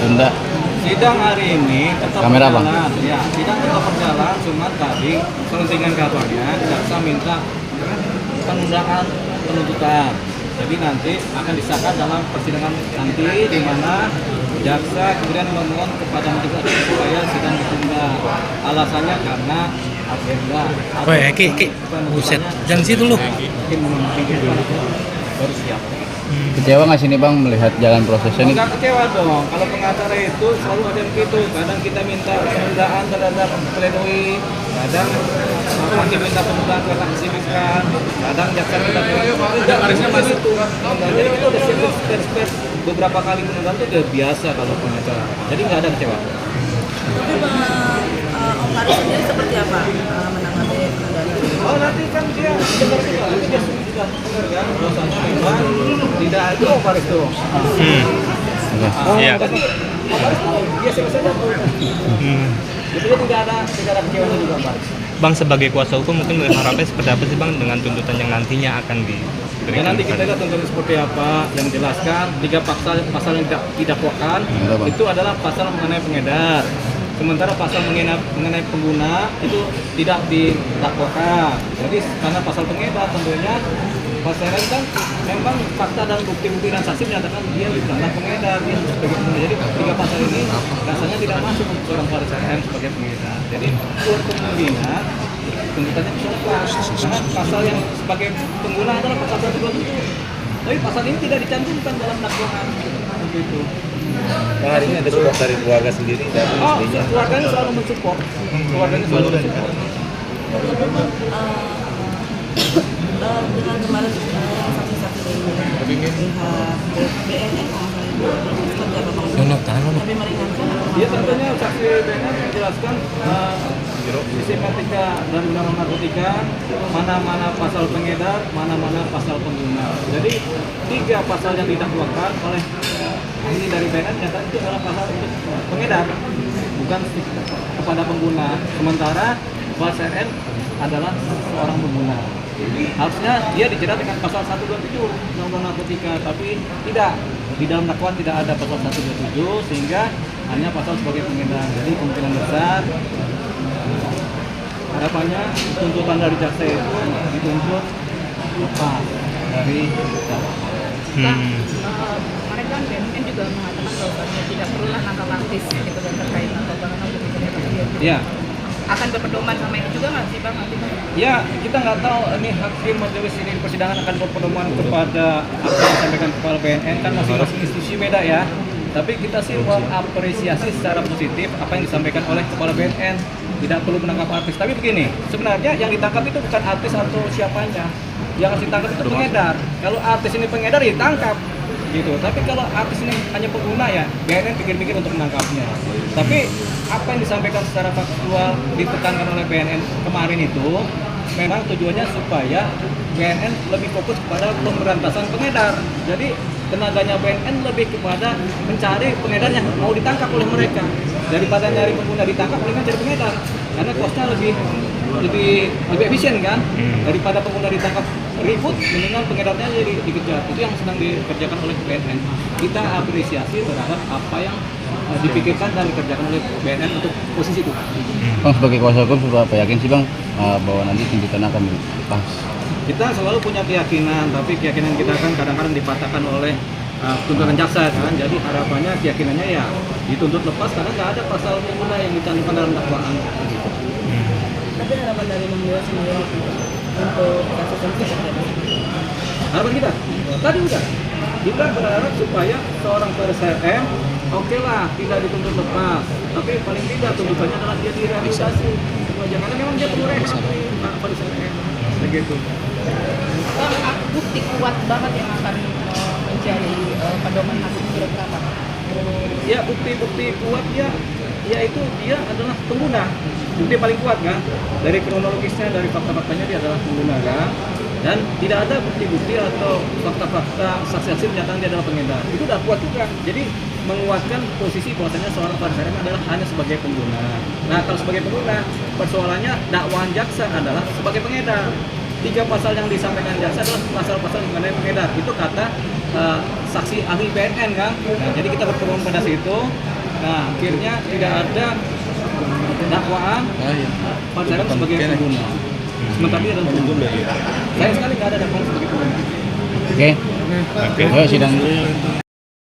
ditunda. Sidang hari ini tetap Kamera, Bang. berjalan. Ya, sidang tetap berjalan, cuma tadi selentingan kabarnya jaksa minta penundaan penuntutan. Jadi nanti akan disahkan dalam persidangan nanti, di mana jaksa kemudian memohon kepada majelis hakim supaya sidang ditunda. Alasannya karena agenda. Woi, Ki, buset, jangan situ lu. Mungkin baru siap. Kecewa nggak sih nih Bang melihat jalan prosesnya nih? Enggak kecewa dong, kalau pengacara itu selalu ada yang begitu. Kadang kita minta penundaan terhadap pledoi, kadang hakim minta penundaan karena kesibukan, kadang jaksa minta penundaan. Enggak, harusnya masih itu. Jadi kita udah siap beberapa kali penundaan itu udah biasa kalau pengacara. Jadi nggak ada kecewa. Tapi Om Faris sendiri seperti apa menanggapi penundaan ini? Oh nanti kan dia dengar juga, nanti dia sudah dengar kan, bahwasanya memang tidak itu Faris tuh. Iya. Tapi Faris tuh biasa saja tuh. Jadi tidak ada kecewa juga Faris. Bang sebagai kuasa hukum mungkin berharapnya seperti apa sih Bang dengan tuntutan yang nantinya akan Ya diberikan? nanti kita lihat tuntutan seperti apa yang dijelaskan. 3 pasal yang tidak didakwakan itu adalah pasal mengenai pengedar. Sementara pasal mengenai pengguna itu tidak didakwakan. Jadi karena pasal pengedar tentunya pasal ini kan memang fakta dan bukti-bukti dan saksi menyatakan dia bukanlah pengedar, dia sebagai pengguna. Jadi 3 pasal ini rasanya tidak masuk untuk seorang Faris RM sebagai pengedar. Jadi untuk kemungkinan tuntutannya bisa lepas karena pasal yang sebagai pengguna adalah pasal 127. Tapi pasal ini tidak dicantumkan dalam dakwaan seperti itu. Nah, hari ini ada support dari keluarga sendiri dan istrinya. Keluarganya selalu mensupport. Keluarganya selalu mensupport. Dengan kemarin saksi-saksi dari pihak BNN seperti apa Bang? Lebih meringankan atau Ya tentunya saksi BNN menjelaskan sistematika dan undang-undang narkotika, mana-mana pasal pengedar, mana-mana pasal pengguna. Jadi 3 pasal yang didakwakan oleh ini dari BNN nyata itu adalah pasal untuk pengedar, bukan kepada pengguna. Sementara Faris RM adalah seorang pengguna. Harusnya dia dijerat dengan pasal 127 undang-undang narkotika, tapi tidak, di dalam dakwaan tidak ada pasal 127 sehingga hanya pasal sebagai pengedar. Jadi kemungkinan besar harapannya tuntutan dari jaksa itu dituntut lepas dari dakwaan. Kemarin kan BNN juga mengatakan bahwa tidak perlulah nangkap artis gitu dan terkait narkoba karena hukum dia. Ya, Akan berpedoman sama ini juga nggak sih Bang nanti Bang? ya kita nggak tahu ini hakim majelis ini persidangan akan berpedoman kepada apa yang disampaikan kepala BNN, kan masing-masing institusi beda ya. Tapi kita sih mengapresiasi secara positif apa yang disampaikan oleh kepala BNN. Tidak perlu menangkap artis. Tapi begini, sebenarnya yang ditangkap itu bukan artis atau siapanya. Yang harus ditangkap itu pengedar. Kalau artis ini pengedar ditangkap, gitu. Tapi kalau artis ini hanya pengguna ya, BNN pikir-pikir untuk menangkapnya. Tapi apa yang disampaikan secara faktual ditekankan oleh BNN kemarin itu memang tujuannya supaya BNN lebih fokus kepada pemberantasan pengedar. Jadi tenaganya BNN lebih kepada mencari pengedar yang mau ditangkap oleh mereka daripada nyari pengguna ditangkap, mendingan cari pengedar karena kosnya lebih efisien kan. Daripada pengguna ditangkap ribut, mendingan pengedarnya jadi dikejar. Itu yang sedang dikerjakan oleh BNN. Kita apresiasi terhadap apa yang dipikirkan dan dikerjakan oleh BNN untuk posisi itu. Bang sebagai kuasa hukum apa yakin sih Bang bahwa nanti tuntutan akan lepas? Kita selalu punya keyakinan, tapi keyakinan kita kan kadang-kadang dipatahkan oleh tuntutan jaksa kan. Jadi harapannya keyakinannya ya dituntut lepas karena nggak ada pasal pengguna yang dicantumkan dalam dakwaan. Gitu. Tapi harapan dari Bang Dewa sendiri untuk kasus ini seperti apa? Harapan kita tadi udah, kita berharap supaya seorang Faris RM oke lah tidak dituntut lepas, tapi paling tidak tuntutannya adalah dia direhabilitasi. Karena memang dia perlu rehab Pak Faris RM begitu. Bukti kuat banget yang akan menjadi pedoman hakim ke depan. Ya bukti-bukti kuat dia, yaitu dia adalah pengguna. Bukti paling kuat kan, dari kronologisnya, dari fakta-faktanya dia adalah pengguna kan. Dan tidak ada bukti-bukti atau fakta-fakta saksi-saksi menyatakan dia adalah pengedar. Itu udah kuat juga. Jadi menguatkan posisi bahwasanya seorang Faris RM adalah hanya sebagai pengguna. Nah kalau sebagai pengguna, persoalannya dakwaan jaksa adalah sebagai pengedar. 3 pasal yang disampaikan jaksa adalah pasal-pasal mengenai pengedar. Itu kata saksi ahli BNN kan. Nah, jadi kita berpedoman pada situ. Nah, akhirnya tidak ada dakwaan pacaran sebagai pengguna. Sementara dia adalah pengguna. Saya sekali nggak ada dakwaan sebagai pengguna. Oke. Ayo sidang.